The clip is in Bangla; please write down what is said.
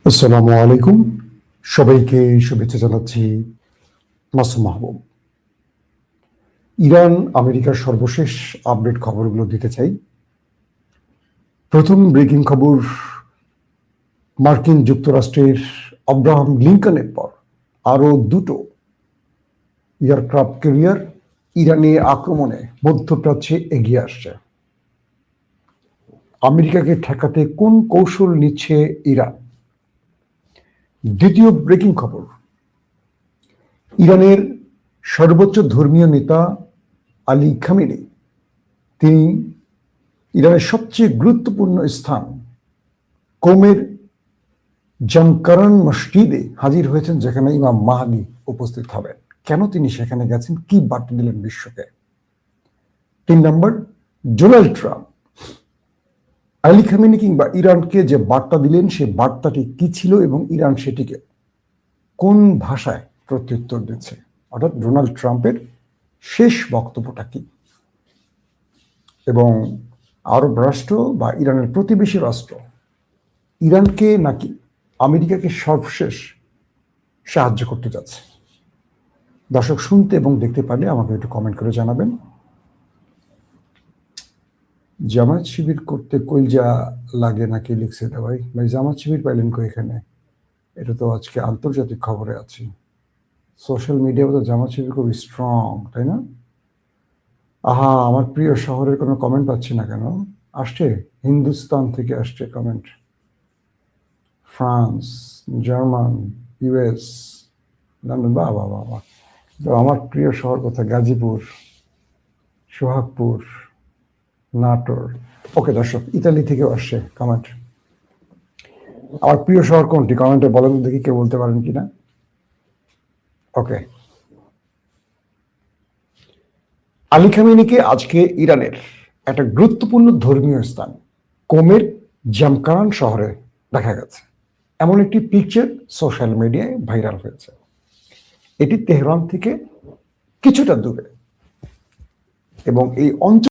আসসালামু আলাইকুম, সবাইকে শুভেচ্ছা জানাচ্ছি। মাসুম মাহবুব। ইরান আমেরিকার সর্বশেষ আপডেট খবরগুলো দিতে চাই। প্রথম ব্রেকিং খবর, মার্কিন যুক্তরাষ্ট্রের আব্রাহাম লিঙ্কনের পর আরো দুটো এয়ারক্রাফট ক্যারিয়ার ইরানে আক্রমণে মধ্যপ্রাচ্যে এগিয়ে আসছে। আমেরিকাকে ঠেকাতে কোন কৌশল নিচ্ছে ইরান? দ্বিতীয় ব্রেকিং খবর, ইরানের সর্বোচ্চ ধর্মীয় নেতা আলী খামেনি তিনি ইরানের সবচেয়ে গুরুত্বপূর্ণ স্থান কোমের জামকারান মসজিদে হাজির হয়েছেন, যেখানে ইমাম মাহদি উপস্থিত হবেন। কেন তিনি সেখানে গেছেন, কি বার্তা দিলেন বিশ্বকে? 3 নম্বর, ডোনাল্ড ট্রাম্প আলী খামেনি কিংবা ইরানকে যে বার্তা দিলেন সে বার্তাটি কি ছিল এবং ইরান সেটিকে কোন ভাষায় প্রত্যুত্তর দিচ্ছে, অর্থাৎ ডোনাল্ড ট্রাম্পের শেষ বক্তব্যটা কি? এবং আরব রাষ্ট্র বা ইরানের প্রতিবেশী রাষ্ট্র ইরানকে নাকি আমেরিকাকে সর্বশেষ সাহায্য করতে যাচ্ছে? দর্শক, শুনতে এবং দেখতে পারলে আমাকে একটু কমেন্ট করে জানাবেন। জামাত শিবির করতে কইলজা লাগে নাকি লিখছে এটা? ভাই জামাত শিবির পাইলেন কো এখানে? এটা তো আজকে আন্তর্জাতিক খবরে আছে, সোশ্যাল মিডিয়ায় তো জামাত শিবির খুব স্ট্রং, তাই না? আহা, আমার প্রিয় শহরের কোনো কমেন্ট পাচ্ছি না কেন? আসছে হিন্দুস্তান থেকে, আসছে comment, France, German, US, London. বাহ বাহ বাহ বাহ। তো আমার প্রিয় শহর কোথায়? গাজীপুর, সোহাগপুর, নাটোর। ওকে দর্শক, ইতালি থেকেও আসছে কমেন্ট। আমার প্রিয় শহর কোনটি কমেন্টে বলেন দেখি, কেউ বলতে পারেন কিনা? ওকে, আলী খামেনিকে আজকে ইরানের একটা গুরুত্বপূর্ণ ধর্মীয় স্থান কোমের জামকারান শহরে দেখা গেছে। এমন একটি পিকচার সোশ্যাল মিডিয়ায় ভাইরাল হয়েছে। এটি তেহরান থেকে কিছুটা দূরে এবং এই অঞ্চল